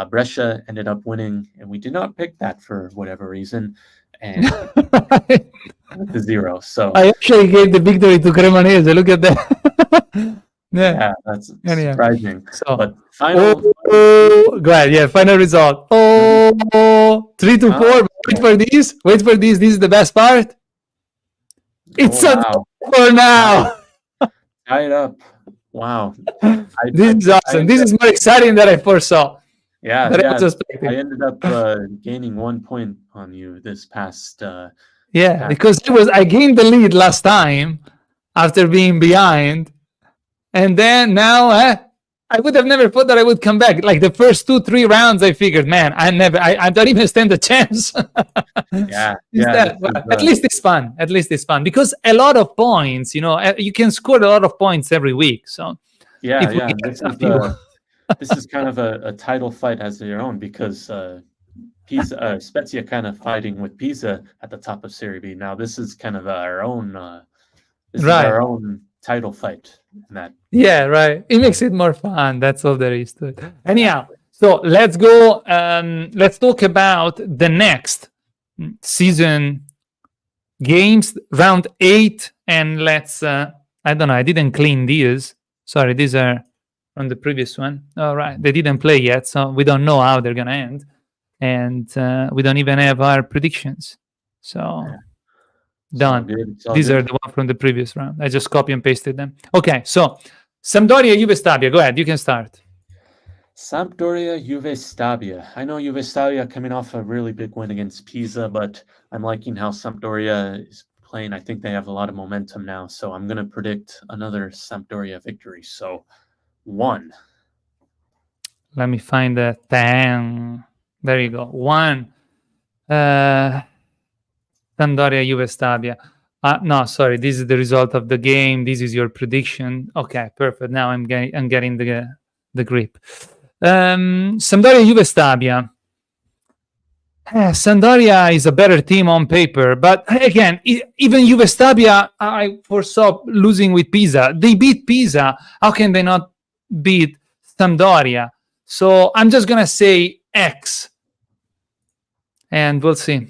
Brescia ended up winning, and we did not pick that for whatever reason. And the 0. So I actually gave the victory to Cremonese. Look at that. yeah, that's surprising. So, but final. Go ahead. Yeah, final result. 3-4. Wait for this. This is the best part. It's a for now. Tied up. Wow. This is awesome. This is more exciting than I foresaw. Yeah. I ended up gaining 1 point on you this past. Because I gained the lead last time after being behind, and then now I would have never thought that I would come back. Like the first 2-3 rounds, I figured, man, I don't even stand a chance. At least it's fun. Because a lot of points, you can score a lot of points every week. So this is kind of a title fight as their own because Pisa, Spezia kind of fighting with Pisa at the top of Serie B. Now this is kind of our own. Is our own title fight. In that. Yeah, right. It makes it more fun. That's all there is to it. Anyhow, so let's go. Let's talk about the next season games, round 8, and let's. I don't know. I didn't clean these. Sorry, these are from the previous one. All right, they didn't play yet, so we don't know how they're gonna end. And we don't even have our predictions. So done. These are the one from the previous round. I just copy and pasted them. Okay, so Sampdoria, Juve Stabia. Go ahead, you can start. Sampdoria, Juve Stabia. I know Juve Stabia coming off a really big win against Pisa, but I'm liking how Sampdoria is playing. I think they have a lot of momentum now, so I'm going to predict another Sampdoria victory. So 1. Let me find the 10. There you go. 1. Sampdoria, Juve Stabia. No, sorry. This is the result of the game. This is your prediction. Okay, perfect. Now I'm getting the grip. Sampdoria, Juve Stabia. Sampdoria is a better team on paper, but again, even Juve Stabia, I foresaw losing with Pisa. They beat Pisa. How can they not beat Sampdoria? So I'm just gonna say X, and we'll see.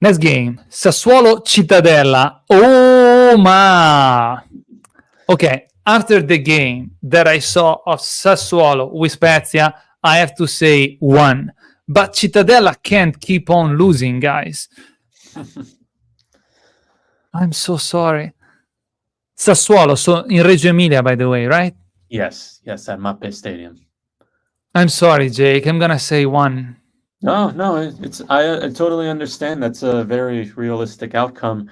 Next game, Sassuolo Cittadella. Oh ma! Okay, after the game that I saw of Sassuolo with Spezia, I have to say 1. But Cittadella can't keep on losing, guys. I'm so sorry. Sassuolo, so in Reggio Emilia, by the way, right? Yes, at Mappe Stadium. I'm sorry, Jake. I'm gonna say 1. No, it's I totally understand. That's a very realistic outcome.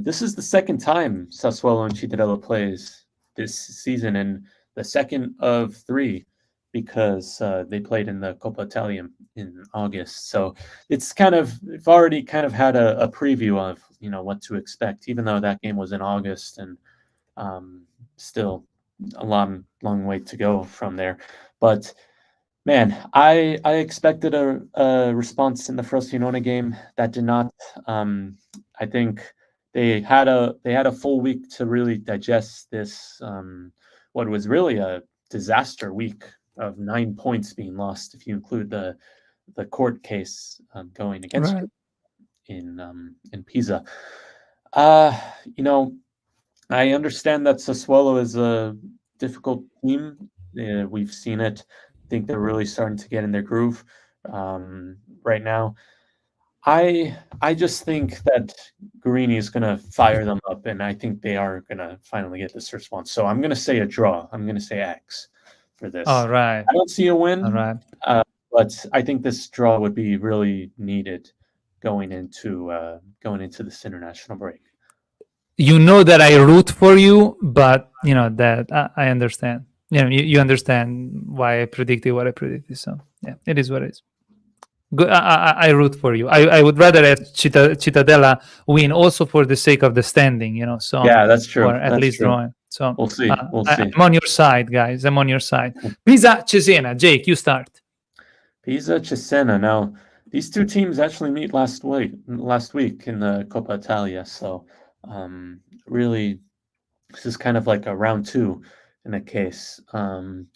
This is the second time Sassuolo and Cittadella plays this season, and the second of 3 because they played in the Coppa Italia in August. So we've already kind of had a preview of what to expect, even though that game was in August and still a long way to go from there. But man, I expected a response in the Frosinone game that did not. I think they had a full week to really digest this. What was really a disaster week of 9 points being lost, if you include the court case going against Right. in Pisa. I understand that Sassuolo is a difficult team. We've seen it. I think they're really starting to get in their groove right now. I just think that Guarini is going to fire them up, and I think they are going to finally get this response. So I'm going to say a draw. I'm going to say X for this. All right. I don't see a win, All right. but I think this draw would be really needed going into this international break. You know that I root for you, but you know that I understand. You understand why I predicted what I predicted. So yeah, it is what it is. Good. I root for you. I would rather have Cittadella win, also for the sake of the standing. So yeah, that's true. Or at that's least true. drawing. So We'll see. I'm on your side, guys. I'm on your side. Pisa Cesena. Jake, you start. Pisa Cesena. Now, these two teams actually meet last week in the Coppa Italia. So, really, this is kind of like a round 2 in a case. I'm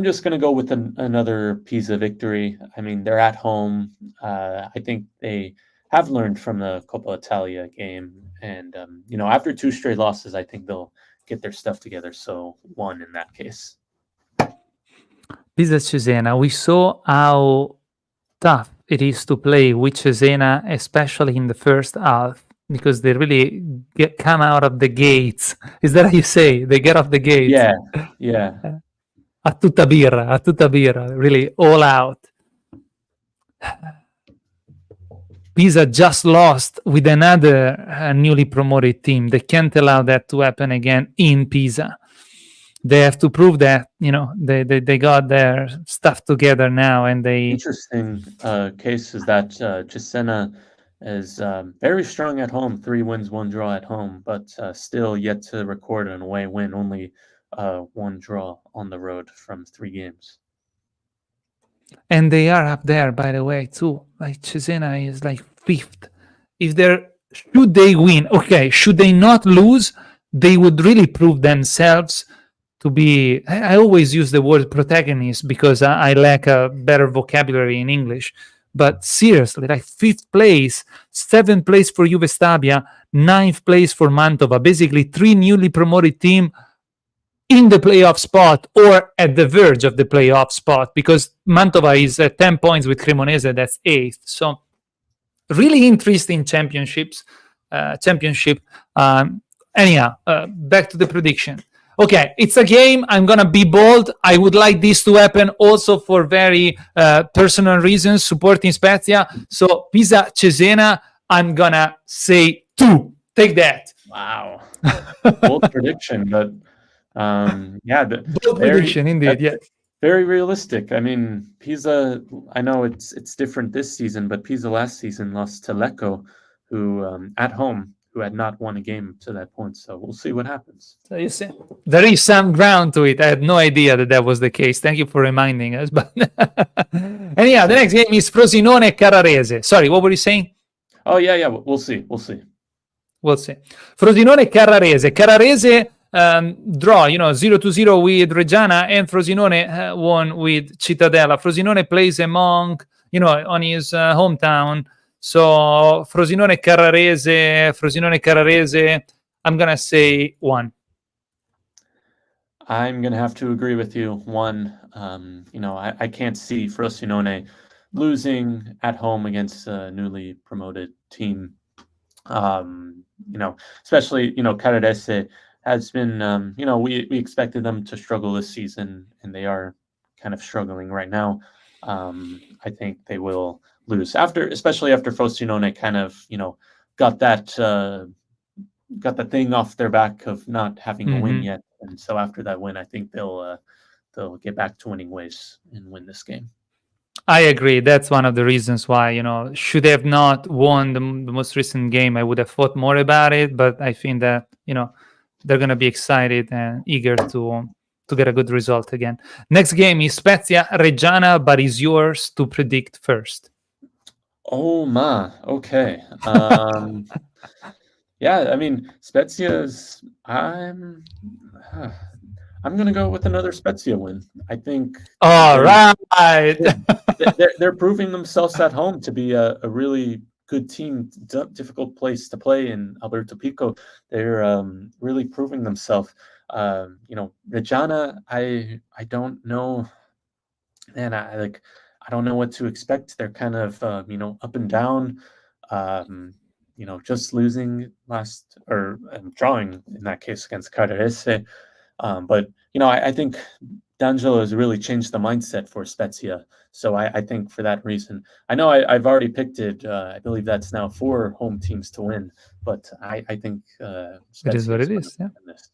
just going to go with another Pisa victory. I mean, they're at home. I think they have learned from the Coppa Italia game, and after 2 straight losses, I think they'll get their stuff together. So 1 in that case. Pisa Cesena. We saw how tough it is to play with Cesena, especially in the first half, because they really come out of the gates. Is that how you say? They get off the gates. Yeah. A tutta birra, really all out. Pisa just lost with another newly promoted team. They can't allow that to happen again in Pisa. They have to prove that they got their stuff together now, and they. Interesting case is that Cesena is very strong at home, 3 wins, 1 draw at home, but still yet to record an away win. Only 1 draw on the road from 3 games. And they are up there, by the way, too. Like Cesena is like 5th. Should they win? Okay, should they not lose? They would really prove themselves to be. I always use the word protagonist because I lack a better vocabulary in English. But seriously, like 5th place, 7th place for Juve Stabia, 9th place for Mantova. Basically, 3 newly promoted teams in the playoff spot or at the verge of the playoff spot, because Mantova is at 10 points with Cremonese, that's 8th. So really interesting championship. Anyhow, back to the prediction. Okay, it's a game. I'm going to be bold. I would like this to happen also for very personal reasons, supporting Spezia. So Pisa Cesena, I'm going to say 2. Take that. Wow. Bold prediction, but bold prediction indeed. Yeah. Very realistic. I mean, Pisa, I know it's different this season, but Pisa last season lost to Lecco, who at home, who had not won a game to that point. So we'll see what happens. So you see, there is some ground to it. I had no idea that that was the case. Thank you for reminding us. But anyhow, the next game is Frosinone Carrarese. Sorry, what were you saying? Oh yeah, we'll see. We'll see. Frosinone Carrarese. Carrarese draw, 0-0 with Reggiana, and Frosinone won with Cittadella. Frosinone plays among, on his hometown. So Frosinone Carrarese, I'm going to say 1. I'm going to have to agree with you. 1, I can't see Frosinone losing at home against a newly promoted team. Especially, Carrarese has been, we expected them to struggle this season, and they are kind of struggling right now. I think they will lose especially after Frosinone kind of, got that thing off their back of not having a win yet. And so after that win, I think they'll get back to winning ways and win this game. I agree. That's one of the reasons why, should have not won the most recent game, I would have thought more about it. But I think that, they're going to be excited and eager to get a good result again. Next game is Spezia Reggiana, but is yours to predict first. Oh, okay. Yeah, I mean, Spezia's. I'm going to go with another Spezia win. I think. All right. They're proving themselves at home to be a really good team. Difficult place to play in Alberto Pico. They're really proving themselves. Reggiana, I don't know, and I don't know what to expect. They're kind of up and down. Just losing drawing in that case against Carrarese. But I think D'Angelo has really changed the mindset for Spezia. So I think for that reason, I know I've already picked it. I believe that's now 4 home teams to win. But I think Spezia it is what it is. Yeah. This.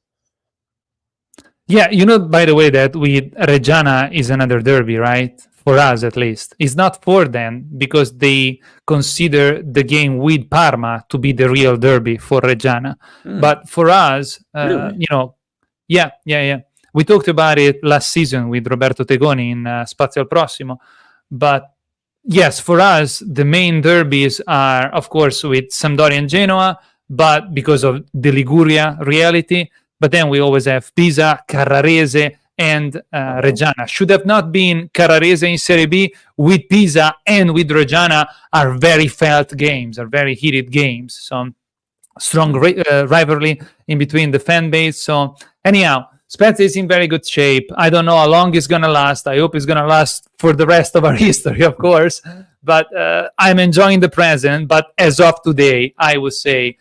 Yeah, by the way, that with Reggiana is another derby, right? For us, at least. It's not for them because they consider the game with Parma to be the real derby for Reggiana. But for us, really? Yeah. We talked about it last season with Roberto Tegoni in Spazio al Prossimo. But yes, for us, the main derbies are, of course, with Sampdoria and Genoa, but because of the Liguria reality. But then we always have Pisa, Carrarese, and Reggiana. Should have not been Carrarese in Serie B. With Pisa and with Reggiana are very felt games, are very heated games. So strong rivalry in between the fan base. So anyhow, Spezia is in very good shape. I don't know how long it's going to last. I hope it's going to last for the rest of our history, of course. But I'm enjoying the present. But as of today, I would say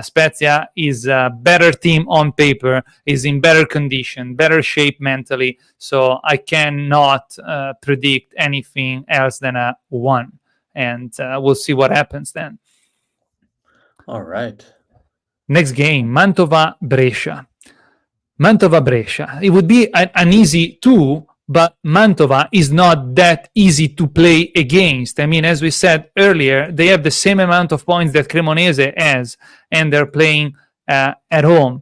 Spezia is a better team on paper, is in better condition, better shape mentally. So I cannot predict anything else than a 1. And we'll see what happens then. All right. Next game, Mantova-Brescia. Mantova-Brescia. It would be an easy 2, but Mantova is not that easy to play against. I mean, as we said earlier, they have the same amount of points that Cremonese has, and they're playing at home.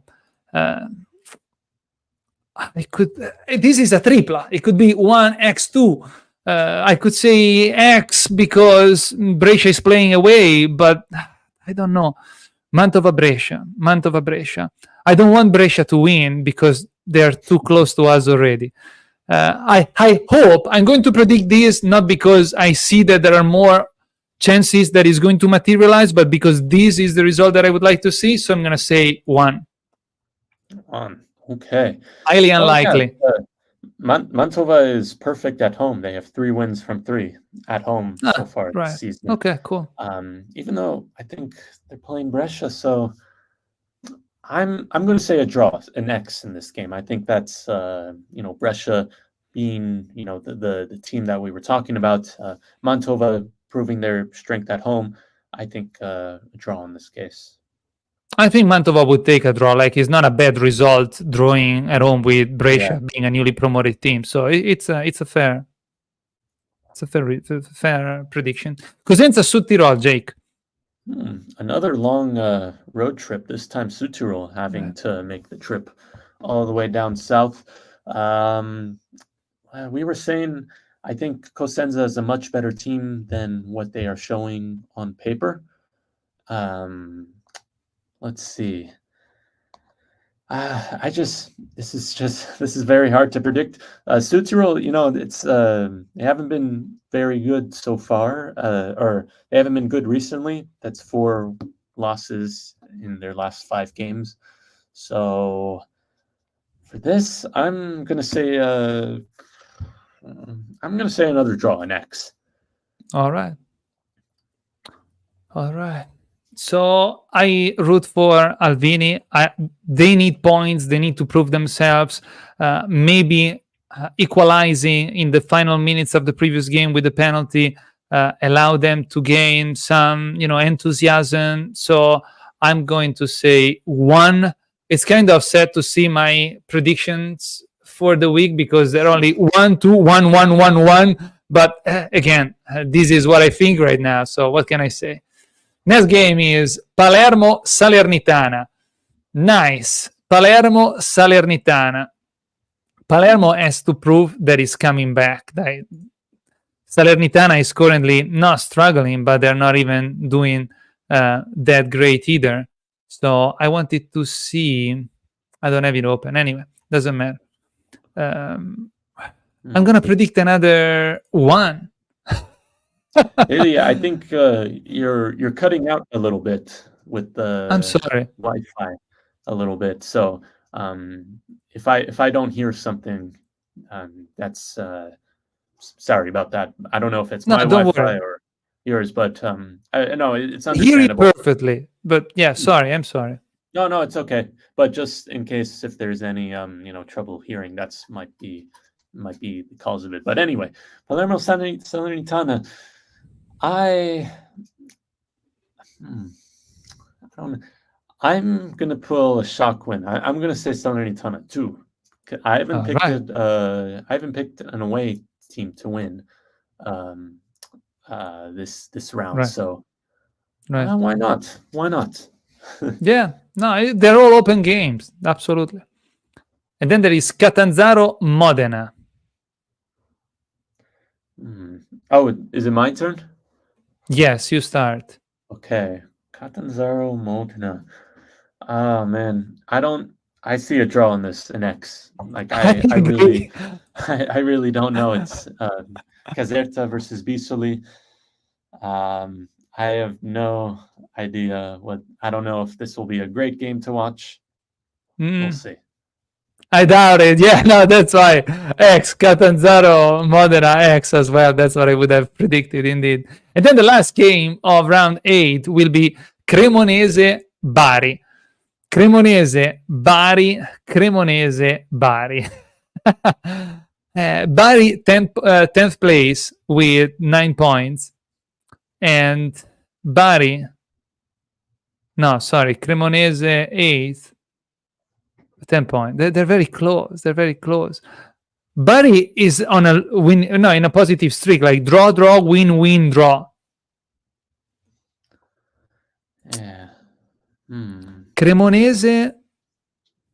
This is a tripla. It could be 1x2. I could say X because Brescia is playing away, but I don't know. Mantova-Brescia. I don't want Brescia to win because they're too close to us already. I hope, I'm going to predict this not because I see that there are more chances that it's going to materialize, but because this is the result that I would like to see. So I'm going to say 1. 1. Okay. Highly unlikely. Mantova is perfect at home. They have 3 wins from 3 at home so far this season. Okay, cool. Even though I think they're playing Brescia, so I'm going to say a draw, an X in this game. I think that's Brescia being the team that we were talking about. Mantova proving their strength at home. I think a draw in this case. I think Mantova would take a draw. Like, it's not a bad result drawing at home with Brescia being a newly promoted team. So it's a fair prediction. Cosenza Südtirol, Jake. Another long road trip. This time, Südtirol having to make the trip all the way down south. Um, we were saying, I think Cosenza is a much better team than what they are showing on paper. Um, let's see. I just this is very hard to predict. Südtirol, it's they haven't been very good so far, or they haven't been good recently. That's 4 losses in their last 5 games. So for this, I'm gonna say another draw, an X. All right. All right. So I root for Alvini. They need points. They need to prove themselves. Maybe equalizing in the final minutes of the previous game with the penalty allow them to gain some, enthusiasm. So I'm going to say 1. It's kind of sad to see my predictions for the week because they're only 1, 2, 1, 1, 1, 1. But again, this is what I think right now. So what can I say? Next game is Palermo-Salernitana. Nice. Palermo-Salernitana. Palermo has to prove that he's coming back. Salernitana is currently not struggling, but they're not even doing that great either. So I wanted to see. I don't have it open. Anyway, doesn't matter. I'm going to predict another 1. Ilya, I think you're cutting out a little bit with the I'm sorry. Wi-Fi a little bit. So if I don't hear something, that's sorry about that. I don't know if it's No, my don't Wi-Fi worry. or yours, but no, it's Hear you understandable. perfectly. But yeah, sorry. I'm sorry. No, it's okay. But just in case if there's any trouble hearing, that's might be the cause of it. But anyway, Palermo Salernitana. I don't know. I'm gonna pull a shock win. I'm gonna say Salernitana too. I haven't picked Right. it. I haven't picked an away team to win this round. Right. So Right. why not? Why not? Yeah. No, they're all open games. Absolutely. And then there is Catanzaro Modena. Oh, is it my turn? Yes, you start. Okay. Catanzaro Modena. Oh man, I see a draw on this, an X. Like I really, I really don't know. It's Caserta versus Bisoli. I have no idea I don't know if this will be a great game to watch. We'll see. I doubt it. Yeah, no, that's why X, Catanzaro, Modena, X as well. That's what I would have predicted indeed. And then the last game of round 8 will be Cremonese Bari. Cremonese Bari, Cremonese Bari. Bari 10th place with 9 points. And Bari, no, sorry, Cremonese 8th, 10 points. They're very close. They're very close. Bari is on a win, no, in a positive streak, like draw, win, win, draw. Yeah. Cremonese,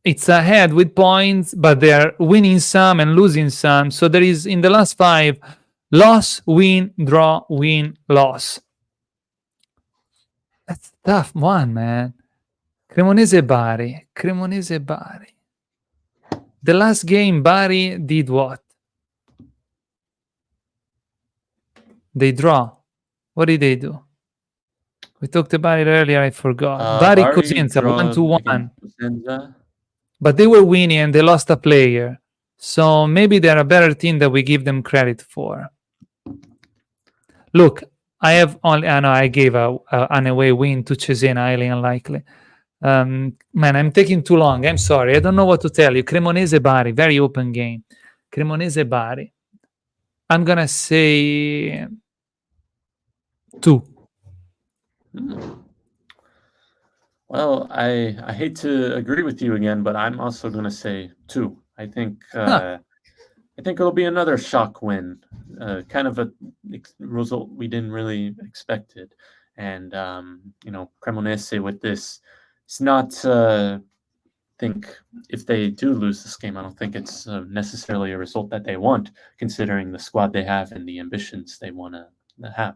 it's ahead with points, but they're winning some and losing some. So there is in the last 5 loss, win, draw, win, loss. That's a tough one, man. Cremonese Bari. Cremonese Bari. The last game, Bari did what? They draw. What did they do? We talked about it earlier. I forgot. Bari Cosenza 1-1. But they were winning and they lost a player. So maybe they're a better team that we give them credit for. Look, I have only. I know I gave an away win to Cesena, highly unlikely. Man, I'm taking too long. I'm sorry. I don't know what to tell you. Cremonese Bari, very open game. Cremonese Bari. I'm gonna say 2. Well, I hate to agree with you again, but I'm also going to say 2. I think it'll be another shock win, kind of a result we didn't really expect it, and Cremonese with this. It's not. Think if they do lose this game, I don't think it's necessarily a result that they want, considering the squad they have and the ambitions they want to have.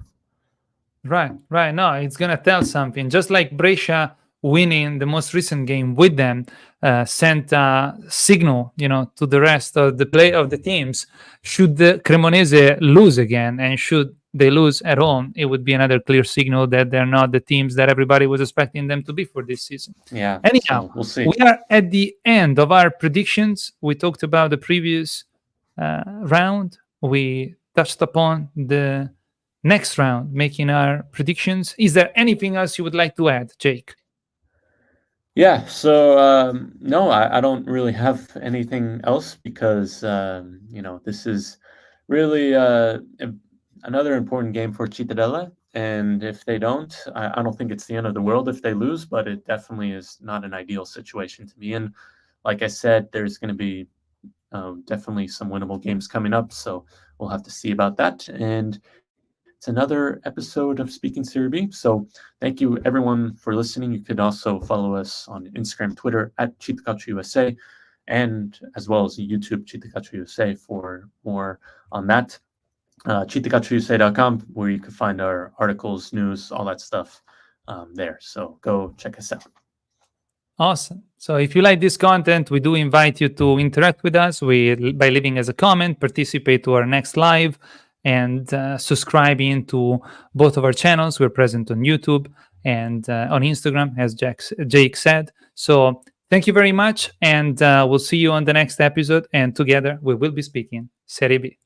Right. No, it's gonna tell something. Just like Brescia winning the most recent game with them sent a signal, to the rest of the play of the teams. Should the Cremonese lose again, and should they lose at home, it would be another clear signal that they're not the teams that everybody was expecting them to be for this season. Yeah. Anyhow, so we'll see. we are at the end of our predictions. We talked about the previous round. We touched upon the next round, making our predictions. Is there anything else you would like to add, Jake? Yeah, so no, I don't really have anything else because this is really another important game for Cittadella, and if they don't, I don't think it's the end of the world if they lose, but it definitely is not an ideal situation to be in. Like I said, there's going to be definitely some winnable games coming up, so we'll have to see about that. And it's another episode of Speaking Serie B. So thank you everyone for listening. You could also follow us on Instagram, Twitter at CittaCalcioUSA, and as well as YouTube CittaCalcioUSA for more on that. CittaCalcioUSA.com, where you can find our articles, news, all that stuff there. So go check us out. Awesome. So if you like this content, we do invite you to interact with us by leaving us a comment, participate to our next live, and subscribing to both of our channels. We're present on YouTube and on Instagram, as Jake said. So thank you very much, and we'll see you on the next episode. And together we will be speaking Serie B.